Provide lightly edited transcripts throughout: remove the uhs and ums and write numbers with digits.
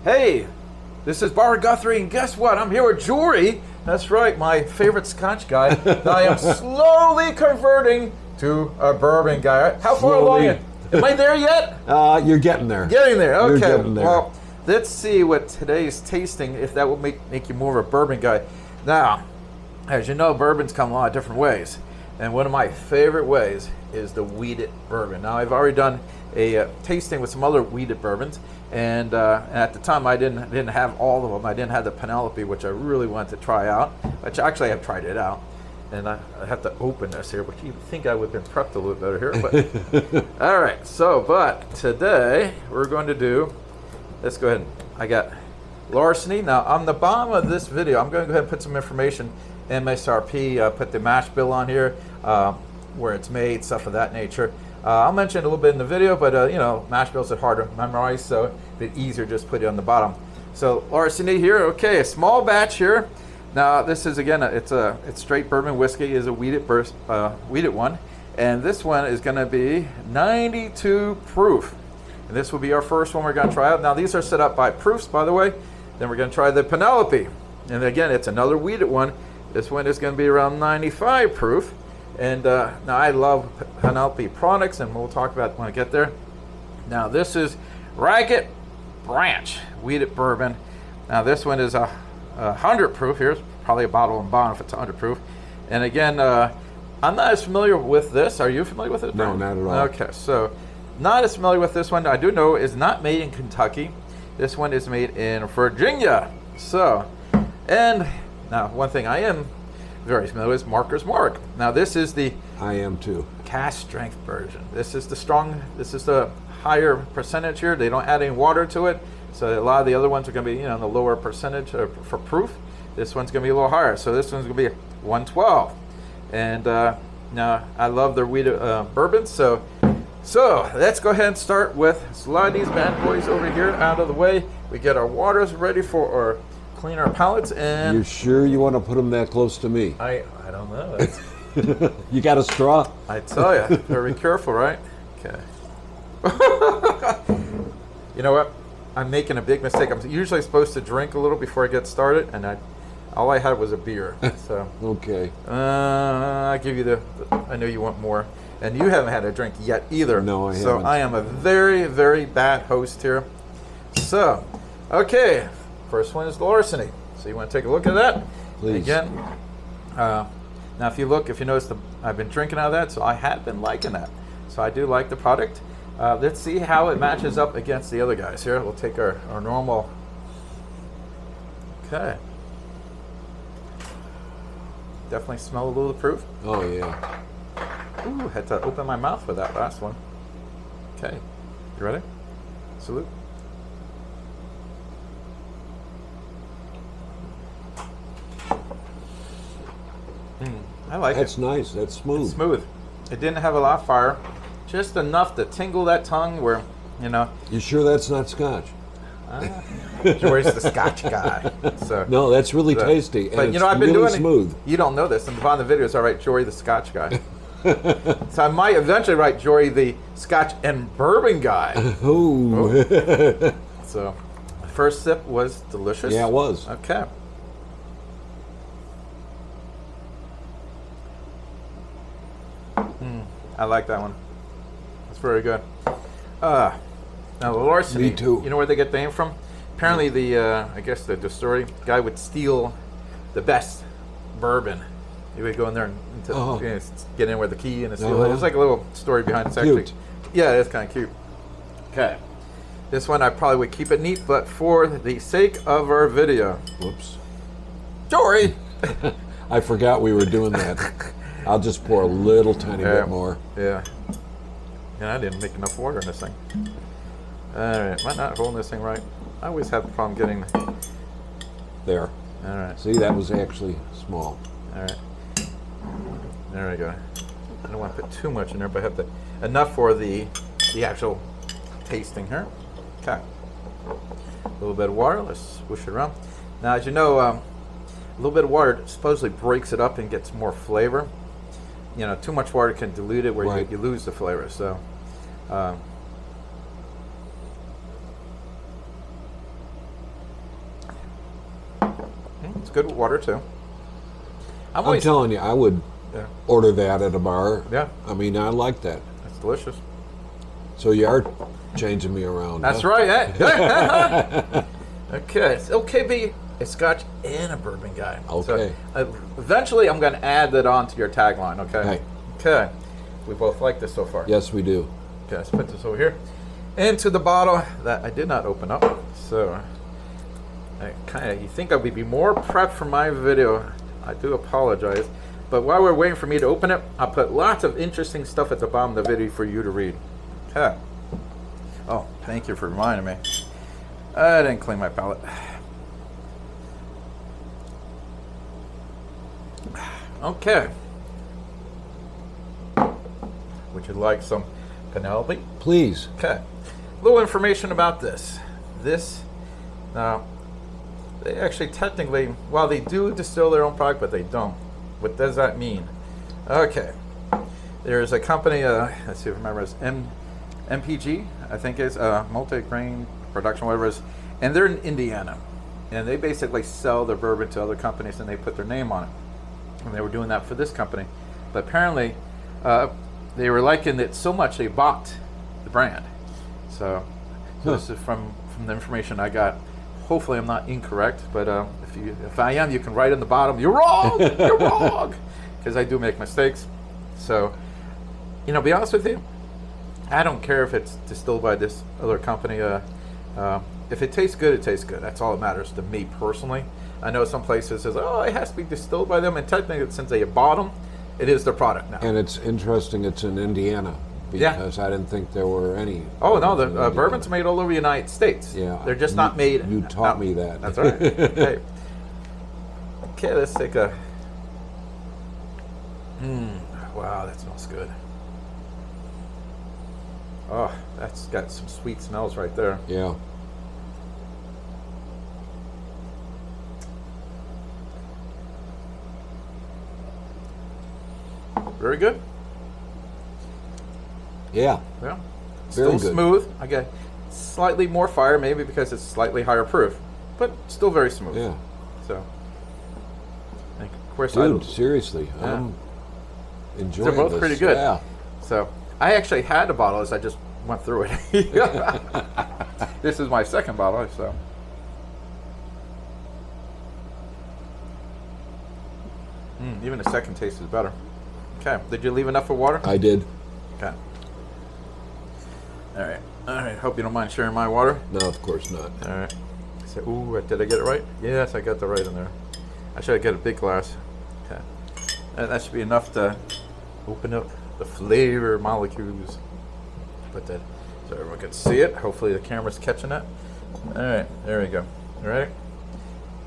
Hey, this is Bar Guthrie, and guess what? I'm here with Jory. That's right, my favorite Scotch guy. I am slowly converting to a bourbon guy. How far along? Am I there yet? You're getting there. Getting there. Okay. You're getting there. Well, let's see what today's tasting, if that will make you more of a bourbon guy. Now, as you know, bourbons come a lot of different ways. And one of my favorite ways is the wheated bourbon. Now, I've already done a tasting with some other wheated bourbons. And at the time, I didn't have all of them. I didn't have the Penelope, which I really wanted to try out. Which actually, I've tried it out. And I have to open this here, which you think I would have been prepped a little better here. But all right, but today we're going to do, let's go ahead. I got Larceny. Now, on the bottom of this video, I'm going to go ahead and put some information, MSRP, put the mash bill on here, where it's made, stuff of that nature. I'll mention it a little bit in the video, but you know, mash bills are hard to memorize, so it's a bit easier just put it on the bottom. So Larceny here, okay, a small batch here. Now this is again, it's straight bourbon whiskey, is a wheated one, and this one is going to be 92 proof. And this will be our first one we're going to try out. Now these are set up by proofs, by the way. Then we're going to try the Penelope, and again, it's another wheated one. This one is going to be around 95 proof. And now I love Penelope products, and we'll talk about it when I get there. Now this is Ragged Branch wheated bourbon. Now this one is 100 proof. Here's probably a bottle and bond if it's 100 proof. And again, I'm not as familiar with this. Are you familiar with it? No, not at all. Okay, so not as familiar with this one. I do know it's not made in Kentucky. This one is made in Virginia. So, and now one thing I am very familiar with is Marker's Mark. Now this is the I am too. Cask strength version. This is the higher percentage here. They don't add any water to it. So a lot of the other ones are going to be, you know, the lower percentage for proof. This one's going to be a little higher. So this one's going to be 112. And now I love their wheat bourbons. So let's go ahead and start with slide these bad boys over here out of the way. We get our waters ready for our clean our palates. And you sure you want to put them that close to me? I don't know. You got a straw? I tell you, very careful, right? Okay. You know what? I'm making a big mistake. I'm usually supposed to drink a little before I get started, and all I had was a beer. So okay. I give you I know you want more, and you haven't had a drink yet either. No, I haven't. So I am a very, very bad host here. So, okay, first one is Larceny. So you want to take a look at that? Please. And again, now if you notice, I've been drinking out of that, so I have been liking that. So I do like the product. Let's see how it matches up against the other guys here. We'll take our normal. Okay. Definitely smell a little proof. Oh yeah. Ooh, had to open my mouth for that last one. Okay. You ready? Salute. I like it. That's nice. That's smooth. It's smooth. It didn't have a lot of fire. Just enough to tingle that tongue where, you know. You sure that's not Scotch? Jory's the Scotch guy. So no, that's really tasty. But and you know, I've been been really doing smooth. You don't know this. And the bottom of the video is, all right, Jory the Scotch guy. So I might eventually write Jory the Scotch and bourbon guy. Ooh. So the first sip was delicious. Yeah, it was. Okay. I like that one. It's very good. Now the Larceny. Me too. You know where they get the name from? Apparently I guess the distillery guy would steal the best bourbon. He would go in there and get in with the key and steal it. There's like a little story behind it. It's actually, cute. Yeah, it's kind of cute. Okay. This one I probably would keep it neat, but for the sake of our video. Whoops. Jory! I forgot we were doing that. I'll just pour a little tiny bit more. Yeah. And I didn't make enough water in this thing. Alright, am I not holding this thing right? I always have a problem getting... There. Alright. See, that was actually small. Alright. There we go. I don't want to put too much in there, but I have to... Enough for the actual tasting here. Okay. A little bit of water. Let's swoosh it around. Now, as you know, a little bit of water supposedly breaks it up and gets more flavor. You know, too much water can dilute it where right. you lose the flavor. So, It's good with water too. I'm telling you, I would Yeah. order that at a bar. Yeah. I mean, I like that. It's delicious. So you are changing me around. That's huh? right. Eh? Okay. It's okay, be a Scotch and a bourbon guy. Okay. So, eventually, I'm going to add that on to your tagline. Okay. Hey. Okay. We both like this so far. Yes, we do. Okay. Let's put this over here into the bottle that I did not open up. So, you think I would be more prepped for my video? I do apologize. But while we're waiting for me to open it, I'll put lots of interesting stuff at the bottom of the video for you to read. Okay. Oh, thank you for reminding me. I didn't clean my palate. Okay. Would you like some Penelope? Please. Okay. A little information about this. Now, they actually technically, well, they do distill their own product, but they don't. What does that mean? Okay. There's a company, let's see if I remember, it's MPG, I think it's multi-grain production, whatever it is, and they're in Indiana. And they basically sell their bourbon to other companies and they put their name on it. And they were doing that for this company. But apparently, they were liking it so much they bought the brand. So this is from the information I got. Hopefully I'm not incorrect, but if I am, you can write in the bottom, you're wrong, you're wrong, because I do make mistakes. So, to be honest with you, I don't care if it's distilled by this other company. If it tastes good, it tastes good. That's all that matters to me personally. I know some places says, oh, it has to be distilled by them, and technically, since they bought them, it is their product now. And it's interesting it's in Indiana, because I didn't think there were any. Oh, no, the bourbon's made all over the United States. Yeah. They're just not made. You taught me that. That's right. Okay, let's take a. Wow, that smells good. Oh, that's got some sweet smells right there. Yeah. Very good. Yeah. Yeah. Very Still good. smooth. I get slightly more fire, maybe because it's slightly higher proof, but still very smooth. Yeah. So, and of course, Dude, seriously, Yeah. I'm enjoying they're both this. pretty good. Yeah. So I actually had the bottle as I just went through it. This is my second bottle, so. Even the second taste is better. Okay, did you leave enough for water? I did. Okay. All right. Hope you don't mind sharing my water. No, of course not. All right. So, ooh, did I get it right? Yes, I got the right in there. I should get a big glass. Okay. And that should be enough to open up the flavor molecules. Put that so everyone can see it. Hopefully the camera's catching that. All right, there we go. All right.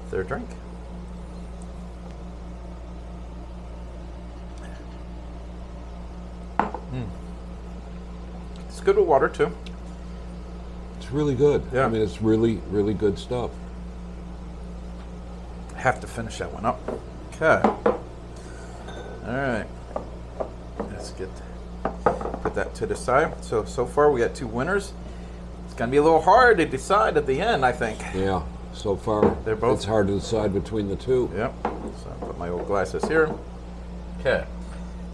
Third drink. It's good with water too. It's really good. Yeah. I mean, it's really, really good stuff. I have to finish that one up. Okay. All right. Let's put that to the side. So far we got two winners. It's gonna be a little hard to decide at the end, I think. Yeah. So far, They're both- it's hard to decide between the two. Yep. So I'll put my old glasses here. Okay.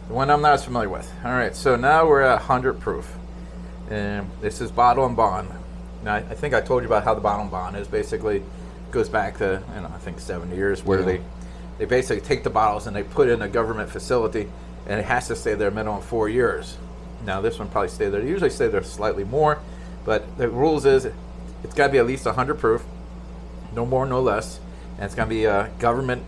The one I'm not as familiar with. All right. So now we're at 100 proof, and this is bottle and bond. Now I think I told you about how the bottle and bond is. Basically, goes back to I think 70 years, where Yeah. they basically take the bottles and they put it in a government facility, and it has to stay there minimum 4 years. Now this one probably stay there. They usually stay there slightly more, but the rules is it's got to be at least 100 proof, no more, no less, and it's got to be government,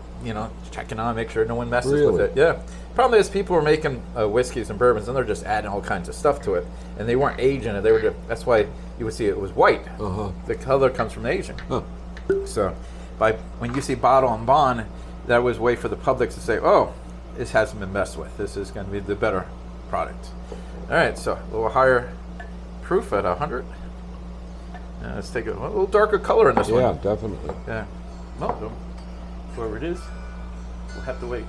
checking on, make sure no one messes with Really? it. Yeah. Problem is, people were making whiskeys and bourbons, and they're just adding all kinds of stuff to it, and they weren't aging it. They were just, that's why you would see it was white. Uh-huh. The color comes from aging. Huh. So, when you see bottle and bond, that was a way for the public to say, "Oh, this hasn't been messed with. This is going to be the better product." All right, so a little higher proof at 100. Let's take a little darker color in this Yeah, one. definitely. Yeah. Well, whoever it is, we'll have to wait.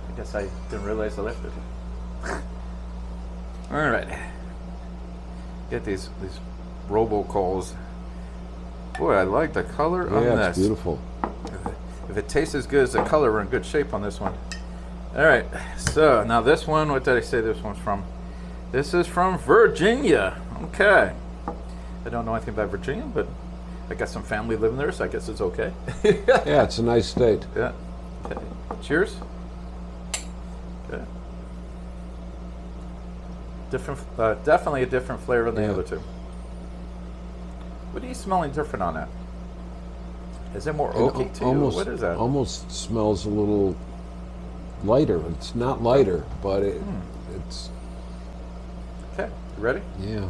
I guess I didn't realize I left it. All right. Get these robocalls. Boy, I like the color on Yeah, this. it's beautiful. if it tastes as good as the color, we're in good shape on this one. All right, so now this one, what did I say this one's from? This is from Virginia. Okay. I don't know anything about Virginia, but I got some family living there, so I guess it's okay. Yeah, it's a nice state. Yeah. Okay. Cheers. Okay. Different, definitely a different flavor than the other two. What are you smelling different on that? Is it more oaky to you? What is that? Almost smells a little lighter. It's not lighter, but it's... Okay, you ready? Yeah.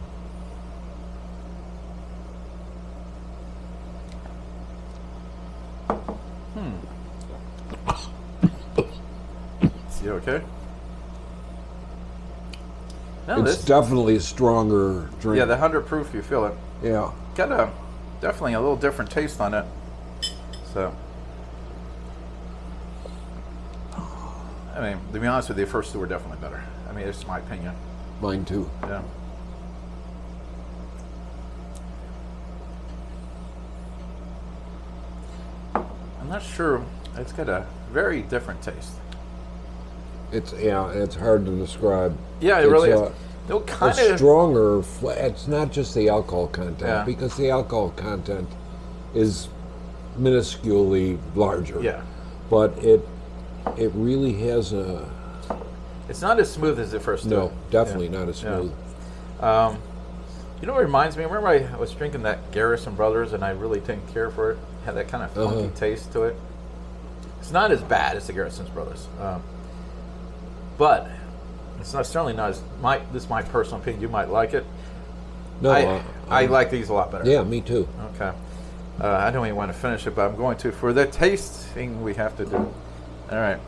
You okay? No, It's definitely a stronger drink. Yeah, the 100 proof, you feel it. Yeah. Got definitely a little different taste on it. So, I mean, to be honest with you, the first two were definitely better. I mean, it's my opinion. Mine too. Yeah. I'm not sure. It's got a very different taste. It's hard to describe. Yeah, it really is. No, kind of stronger. It's not just the alcohol content, Yeah. because the alcohol content is minusculely larger. Yeah. But it really has a... It's not as smooth as the first two. No, definitely not as smooth. You know what it reminds me? Remember I was drinking that Garrison Brothers and I really didn't care for it? Had that kind of funky taste to it. It's not as bad as the Garrison Brothers. But it's not certainly not as... This is my personal opinion. You might like it. No, I like these a lot better. Yeah, me too. Okay. I don't even want to finish it, but I'm going to. For the tasting, we have to do. All right.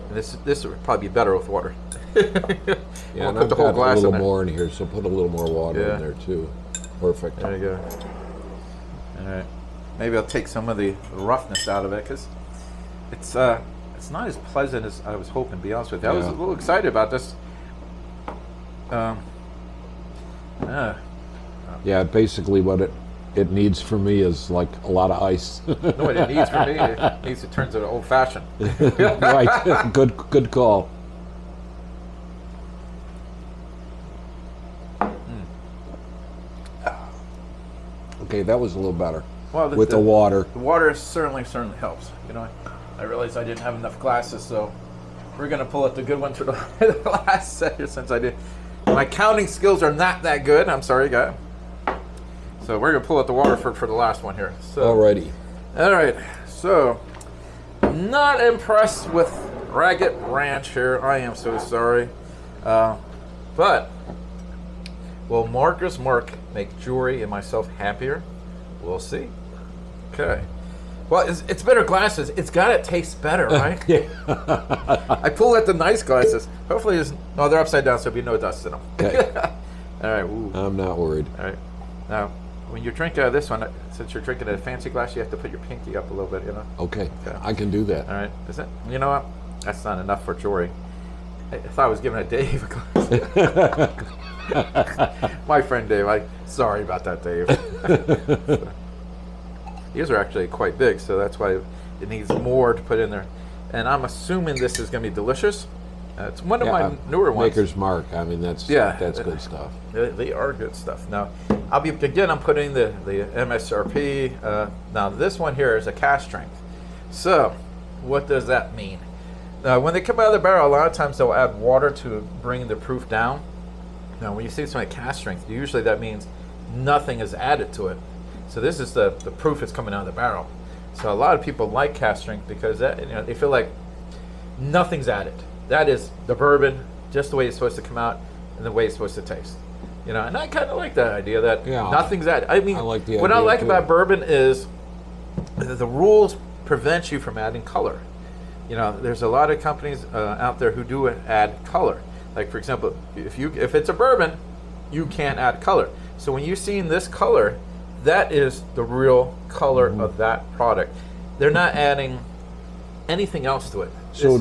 And this would probably be better with water. Yeah, I'll and put I've the whole got glass a in little there. more in here, so put a little more water Yeah. in there too. Perfect. There you go. All right. Maybe I'll take some of the roughness out of it because it's not as pleasant as I was hoping. To be honest with you, I was a little excited about this. Yeah, basically what it needs for me is like a lot of ice. No, what it needs for me, it needs to turn to old fashioned. Right. Good call. Okay, that was a little better. Well, with the water. The water certainly helps. You know, I realized I didn't have enough glasses, so we're gonna pull out the good one to the last second since I did. My counting skills are not that good. I'm sorry, guy. So we're gonna pull out the water for the last one here. So, Alrighty. all right. So, not impressed with Ragged Ranch here. I am so sorry. But will Marcus Mark make Jory and myself happier? We'll see. Okay. Well, it's better glasses. It's got to taste better, right? Yeah. I pulled out the nice glasses. Hopefully, they're upside down, so there'll be no dust in them. Okay. All right. Ooh. I'm not worried. All right. Now, when you drink out of this one, since you're drinking a fancy glass, you have to put your pinky up a little bit, you know? Okay. I can do that. All right. You know what? That's not enough for Jory. I thought I was giving a Dave a glass. My friend Dave. Sorry about that, Dave. These are actually quite big, so that's why it needs more to put in there. And I'm assuming this is going to be delicious. It's one of my newer ones. Maker's Mark. I mean, that's good stuff. They are good stuff. Now, I'm putting the MSRP. Now, this one here is a cask strength. So, what does that mean? When they come out of the barrel, a lot of times they'll add water to bring the proof down. Now, when you see something cask strength, usually that means nothing is added to it. So this is the proof that's coming out of the barrel. So a lot of people like cask strength because they feel like nothing's added. That is the bourbon, just the way it's supposed to come out and the way it's supposed to taste. And I kind of like that idea that nothing's added. I mean, I like the what I idea like too. about bourbon is the rules prevent you from adding color. There's a lot of companies out there who do add color. Like, for example, if it's a bourbon, you can't add color. So when you're seeing this color, that is the real color of that product. They're not adding anything else to it. So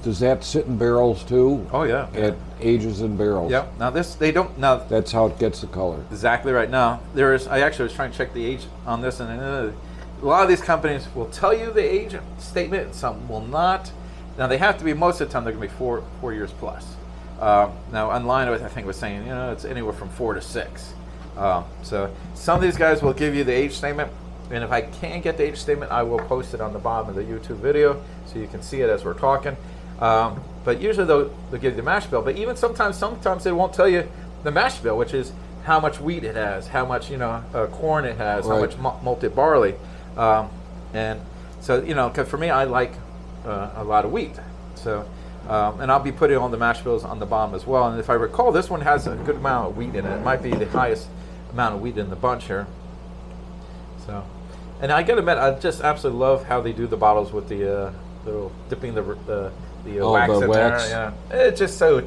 does that sit in barrels too? Oh yeah. It ages in barrels. Yep. Now they don't. Now that's how it gets the color. Exactly right. Now I actually was trying to check the age on this, and a lot of these companies will tell you the age statement, and some will not. Now they have to be, most of the time they're going to be 4 years plus. Now online, I think it was saying, it's anywhere from 4 to 6. So some of these guys will give you the age statement, and if I can't get the age statement, I will post it on the bottom of the YouTube video so you can see it as we're talking. But usually they'll give you the mash bill. But even sometimes they won't tell you the mash bill, which is how much wheat it has, how much corn it has, how much malted barley, and so 'cause for me, I like a lot of wheat. So. And I'll be putting on the mash bills on the bottom as well. And if I recall, this one has a good amount of wheat in it. It might be the highest amount of wheat in the bunch here. So, and I gotta admit, I just absolutely love how they do the bottles with the little dipping the wax in wax. there. Yeah, it's just so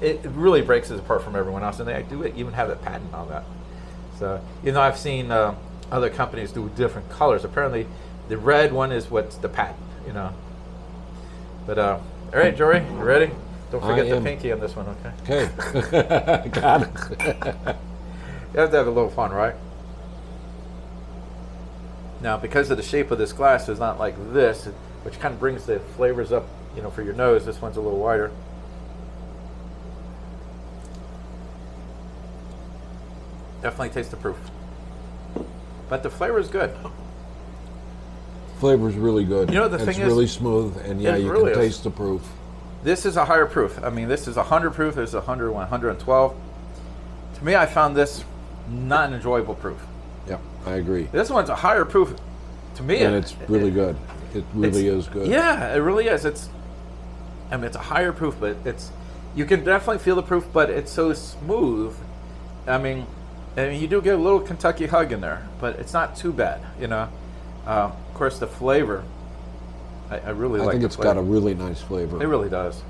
it really breaks it apart from everyone else. And they do even have a patent on that. So I've seen other companies do different colors. Apparently, the red one is what's the patent. But all right, Jory, you ready? Don't forget the pinky on this one, okay? Okay. Got it. You have to have a little fun, right? Now, because of the shape of this glass, it's not like this, which kind of brings the flavors up, for your nose. This one's a little wider. Definitely taste the proof. But the flavor is good. Flavor's really good. The thing is, it's really smooth, and you really can taste the proof. This is a higher proof. I mean, this is 100 proof. There's 100, 112. To me, I found this not an enjoyable proof. Yeah, I agree. This one's a higher proof. To me, and it's really good. It really is good. Yeah, it really is. It's a higher proof, but you can definitely feel the proof, but it's so smooth. I mean, you do get a little Kentucky hug in there, but it's not too bad. Of course, the flavor, I really like. I think the it's flavor. got a really nice flavor. It really does.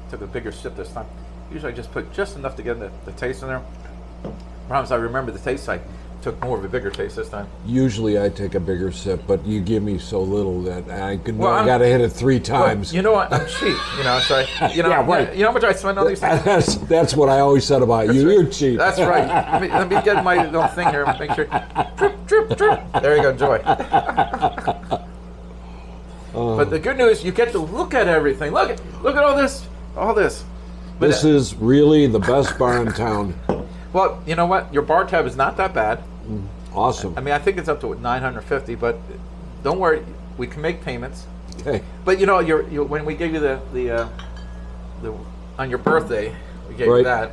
Took a bigger sip this time. Usually I just put just enough to get the taste in there. Promise I remember the taste. I took more of a bigger taste this time. Usually I take a bigger sip, but you give me so little that I got to hit it 3 times. Well, you know what? I'm cheap. So yeah, right. You know how much I spend on these things? That's what I always said about you. Right. You're cheap. That's right. Let me get my little thing here. Make sure. Drip, drip, drip. There you go. Enjoy. But the good news, you get to look at everything. Look at all this. But this is really the best bar in town. Well, you know what? Your bar tab is not that bad. Awesome. I mean, I think it's up to $950, but don't worry, we can make payments. Okay. But when we gave you the on your birthday, we gave you that.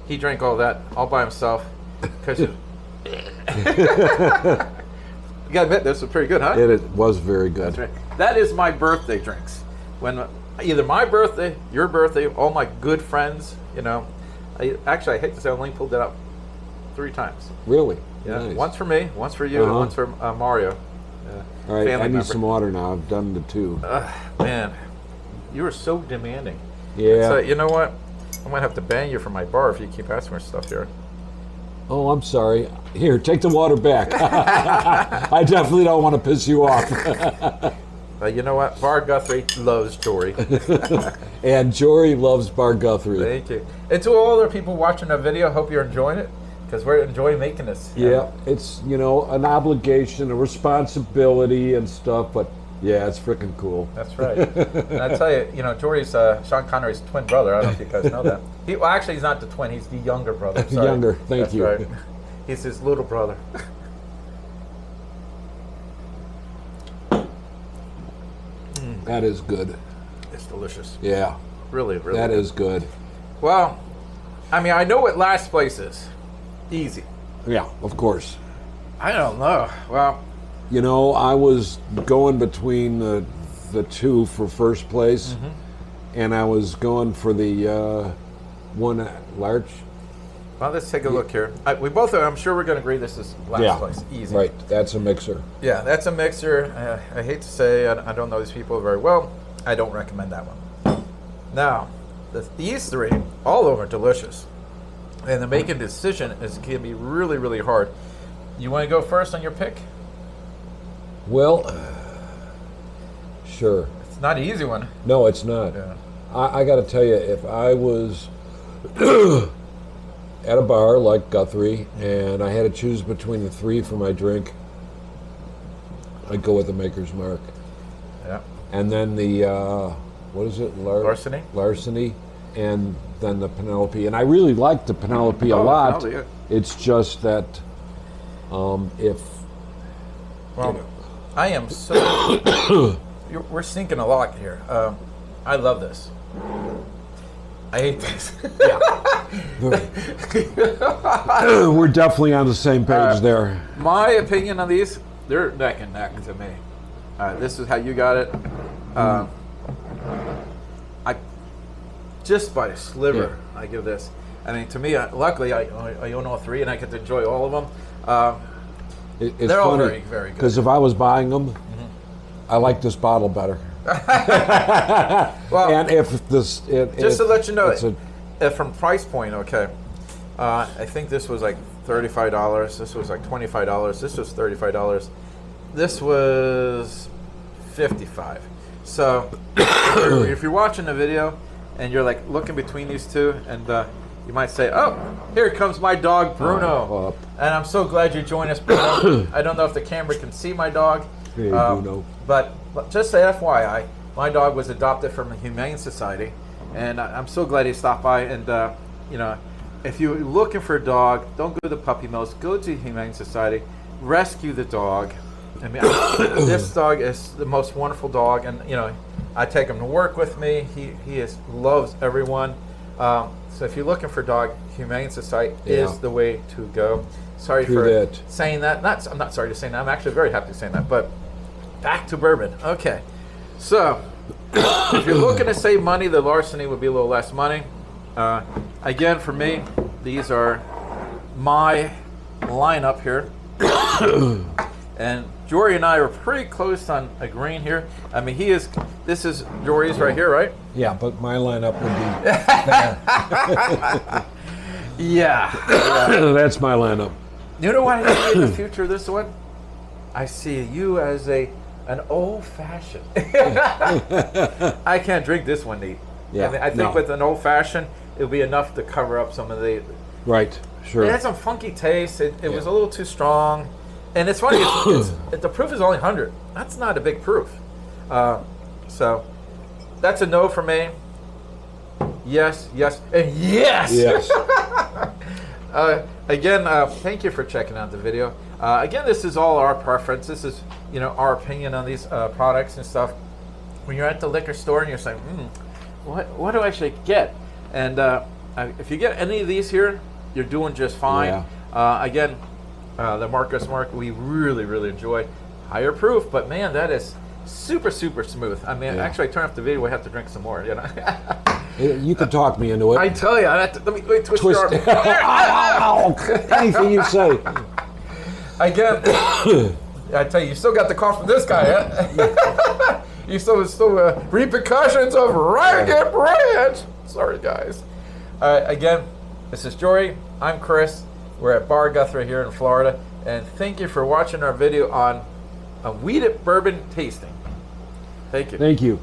He drank all that all by himself because you gotta admit this was pretty good, huh? It was very good. That's right. That is my birthday drinks. When either my birthday, your birthday, all my good friends, I hate to say, I only pulled it up 3 times. Really? Yeah, Nice. once for me, once for you, and once for Mario. All right, I need member. some water now. I've done the 2. Man, you are so demanding. Yeah. So you know what? I might have to ban you from my bar if you keep asking for stuff here. Oh, I'm sorry. Here, take the water back. I definitely don't want to piss you off. You know what? Bar Guthrie loves Jory. And Jory loves Bar Guthrie. Thank you. And to all the people watching the video, hope you're enjoying it, because we're enjoying making this. Yeah, it's, an obligation, a responsibility and stuff, but yeah, it's freaking cool. That's right. And I tell you, Jory's Sean Connery's twin brother. I don't know if you guys know that. Actually, he's not the twin. He's the younger brother. Sorry. Younger, thank you. Right. He's his little brother. That is good. It's delicious. Yeah. Really, really That good. is good. Well, I mean, I know what last place is. Easy. Yeah, of course. I don't know. Well, I was going between the 2 for first place, and I was going for the one at Larch. Well, let's take a look here. We both I'm sure we're going to agree this is last place. Easy. Right, that's a mixer. Yeah, that's a mixer. I hate to say, I don't know these people very well. I don't recommend that one. Now, these 3, all of them are delicious. And the making decision can be really, really hard. You want to go first on your pick? Well, sure. It's not an easy one. No, it's not. Yeah. I got to tell you, if I was at a bar like Guthrie, and I had to choose between the three for my drink, I'd go with the Maker's Mark. Yeah. And then the, what is it? Larceny? Larceny, and then the Penelope. And I really like the Penelope a lot. Penelope, It's just that if... Well, I am so... we're sinking a lot here. I love this. I hate this. We're definitely on the same page there. My opinion on these, they're neck and neck to me. This is how you got it. I just by a sliver, I give this. I mean, to me, luckily, I own all three, and I get to enjoy all of them. It's they're all funny, very, very good. because if I was buying them, I like this bottle better. Well, and if this, just to let you know, from price point, okay, I think this was like $35. This was like $25. This was $35. This was $55. So if you're watching the video and you're like looking between these two, and you might say, "Oh, here comes my dog Bruno," and I'm so glad you joined us, Bruno. I don't know if the camera can see my dog, Hey, Bruno. but just a FYI, my dog was adopted from the Humane Society, and I'm so glad he stopped by. And you know, if you're looking for a dog, don't go to the puppy mills. Go to the Humane Society, rescue the dog. I mean, this dog is the most wonderful dog, and you know, I take him to work with me. He loves everyone. So if you're looking for a dog, Humane Society is the way to go. Sorry for saying that. I'm not sorry to say that. I'm actually very happy saying that. But back to bourbon. Okay. So if you're looking to save money, the Larceny would be a little less money. Again, for me, these are my lineup here. And Jory and I are pretty close on agreeing here. I mean, this is Jory's right here, right? Yeah, but my lineup would be Yeah. That's my lineup. You know what I see in the future of this one? I see you as an old-fashioned. I can't drink this one neat. Yeah, I think with an old-fashioned, it'll be enough to cover up some of the... Right, sure. It had some funky taste. It was a little too strong. And it's funny, the proof is only 100. That's not a big proof. So that's a no for me. Yes, yes, and yes! Yes. Again, thank you for checking out the video. Again, this is all our preference. This is, you know, our opinion on these products and stuff. When you're at the liquor store and you're saying, what do I should get? And if you get any of these here, you're doing just fine. Yeah. Again, the Marcus Mark, we really, really enjoy. Higher proof, but man, that is super, super smooth. I mean, actually, I turn off the video, we have to drink some more, you know. You can talk me into it. I tell you, let me twist your arm. Anything you say. Again, I tell you, you still got the cough from this guy, huh? You still repercussions of ragged branch. Sorry, guys. Again, this is Jory. I'm Chris. We're at Bar Guthrie here in Florida, and thank you for watching our video on a wheated bourbon tasting. Thank you. Thank you.